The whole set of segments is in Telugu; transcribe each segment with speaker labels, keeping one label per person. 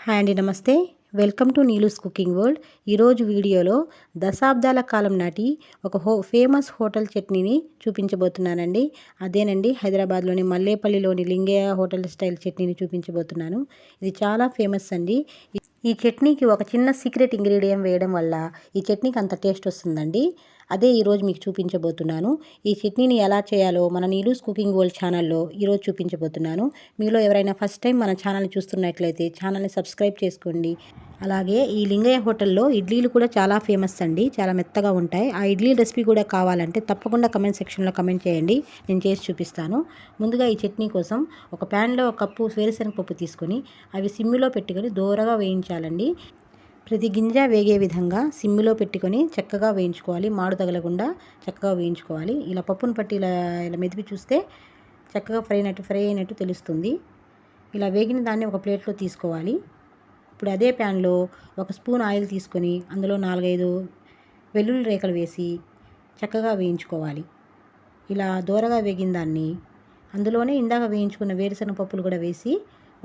Speaker 1: హాయ్ అండి, నమస్తే. Welcome to Neelu's cooking world. ఈరోజు వీడియోలో దశాబ్దాల కాలం నాటి ఒక ఫేమస్ హోటల్ చట్నీని చూపించబోతున్నానండి. అదేనండి, హైదరాబాద్లోని మల్లేపల్లిలోని లింగయ్య హోటల్ స్టైల్ చట్నీని చూపించబోతున్నాను. ఇది చాలా ఫేమస్ అండి. ఈ చట్నీకి ఒక చిన్న సీక్రెట్ ఇంగ్రీడియంట్ వేయడం వల్ల ఈ చట్నీకి అంత టేస్ట్ వస్తుందండి. అదే ఈరోజు మీకు చూపించబోతున్నాను. ఈ చట్నీని ఎలా చేయాలో మన నీలూస్ కుకింగ్ వరల్డ్ ఛానల్లో ఈరోజు చూపించబోతున్నాను. మీలో ఎవరైనా ఫస్ట్ టైం మన ఛానల్ని చూస్తున్నట్లయితే ఛానల్ని సబ్స్క్రైబ్ చేసుకోండి. అలాగే ఈ లింగయ్య హోటల్లో ఇడ్లీలు కూడా చాలా ఫేమస్ అండి, చాలా మెత్తగా ఉంటాయి. ఆ ఇడ్లీ రెసిపీ కూడా కావాలంటే తప్పకుండా కమెంట్ సెక్షన్లో కమెంట్ చేయండి, నేను చేసి చూపిస్తాను. ముందుగా ఈ చట్నీ కోసం ఒక ప్యాన్లో ఒక కప్పు వేరుశనగపప్పు తీసుకొని అవి సిమ్లో పెట్టుకొని దోరగా వేయించాలండి. ప్రతి గింజ వేగే విధంగా సిమ్లో పెట్టుకొని చక్కగా వేయించుకోవాలి. మాడు తగలకుండా చక్కగా వేయించుకోవాలి. ఇలా పప్పును పట్టి ఇలా మెదిపి చూస్తే చక్కగా ఫ్రై అయినట్టు తెలుస్తుంది. ఇలా వేగిన దాన్ని ఒక ప్లేట్లో తీసుకోవాలి. ఇప్పుడు అదే ప్యాన్లో ఒక స్పూన్ ఆయిల్ తీసుకొని అందులో 4-5 వెల్లుల్లి రేఖలు వేసి చక్కగా వేయించుకోవాలి. ఇలా దోరగా వేగిన దాన్ని అందులోనే ఇందాక వేయించుకున్న వేరుశనగ పప్పులు కూడా వేసి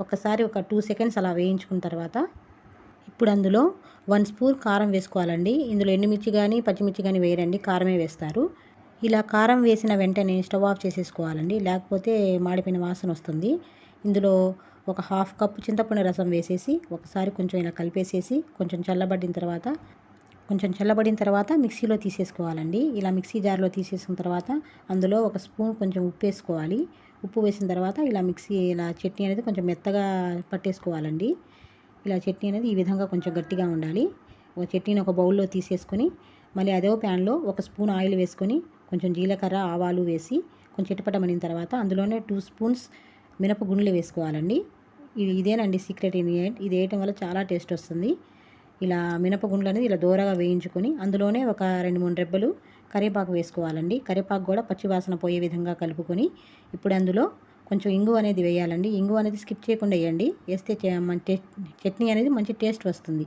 Speaker 1: ఒక్కసారి ఒక 2 సెకండ్స్ అలా వేయించుకున్న తర్వాత ఇప్పుడు అందులో 1 స్పూన్ కారం వేసుకోవాలండి. ఇందులో ఎండుమిర్చి కానీ పచ్చిమిర్చి కానీ వేయరండి, కారమే వేస్తారు. ఇలా కారం వేసిన వెంటనే స్టవ్ ఆఫ్ చేసేసుకోవాలండి, లేకపోతే మాడిపోయిన వాసన వస్తుంది. ఇందులో ఒక 1/2 కప్పు చింతపండు రసం వేసేసి ఒకసారి కొంచెం ఇలా కలిపేసేసి కొంచెం చల్లబడిన తర్వాత మిక్సీలో తీసేసుకోవాలండి. ఇలా మిక్సీ జార్లో తీసేసుకున్న తర్వాత అందులో ఒక స్పూన్ కొంచెం ఉప్పు వేసుకోవాలి. ఉప్పు వేసిన తర్వాత ఇలా చట్నీ అనేది కొంచెం మెత్తగా పట్టేసుకోవాలండి. ఇలా చట్నీ అనేది ఈ విధంగా కొంచెం గట్టిగా ఉండాలి. ఒక చట్నీని ఒక బౌల్లో తీసేసుకొని మళ్ళీ అదే ప్యాన్లో ఒక స్పూన్ ఆయిల్ వేసుకొని కొంచెం జీలకర్ర ఆవాలు వేసి కొంచెం చిటపటమనిన తర్వాత అందులోనే 2 స్పూన్స్ మినపగుండ్లు వేసుకోవాలండి. ఇదేనండి సీక్రెట్ ఇంగ్రీడియంట్. ఇది వేయటం వల్ల చాలా టేస్ట్ వస్తుంది. ఇలా మినపగుండ్లు అనేది ఇలా దూరగా వేయించుకొని అందులోనే ఒక 2-3 రెబ్బలు కరివేపాకు వేసుకోవాలండి. కరివేపాకు కూడా పచ్చివాసన పోయే విధంగా కలుపుకొని ఇప్పుడు అందులో కొంచెం ఇంగువ అనేది వేయాలండి. ఇంగువ అనేది స్కిప్ చేయకుండా వేయండి, వేస్తే చట్నీ అనేది మంచి టేస్ట్ వస్తుంది.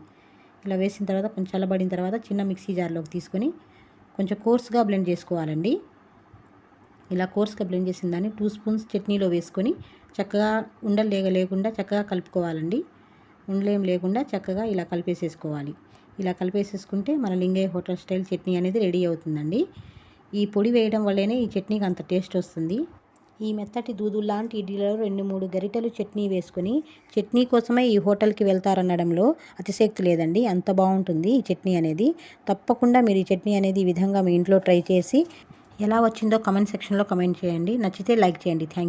Speaker 1: ఇలా వేసిన తర్వాత కొంచెం చల్లబడిన తర్వాత చిన్న మిక్సీ జార్లోకి తీసుకొని కొంచెం కోర్స్గా బ్లెండ్ చేసుకోవాలండి. ఇలా కోర్స్గా బ్లెండ్ చేసిన దాన్ని 2 స్పూన్స్ చట్నీలో వేసుకొని చక్కగా ఉండలు లేకుండా చక్కగా కలుపుకోవాలండి. ఉండలేం లేకుండా చక్కగా ఇలా కలిపేసేసుకోవాలి. ఇలా కలిపేసేసుకుంటే మన లింగయ్య హోటల్ స్టైల్ చట్నీ అనేది రెడీ అవుతుందండి. ఈ పొడి వేయడం వల్లనే ఈ చట్నీకి అంత టేస్ట్ వస్తుంది. ఈ మెత్తటి దూదుల్లాంటి ఇడ్లీలో 2-3 గరిటెలు చట్నీ వేసుకొని చట్నీ కోసమే ఈ హోటల్కి వెళ్తారనడంలో అతిశక్తి లేదండి, అంత బాగుంటుంది ఈ చట్నీ అనేది. తప్పకుండా మీరు ఈ చట్నీ అనేది ఈ విధంగా మీ ఇంట్లో ట్రై చేసి ఎలా వచ్చిందో కమెంట్ సెక్షన్లో కమెంట్ చేయండి. నచ్చితే లైక్ చేయండి. Thank you.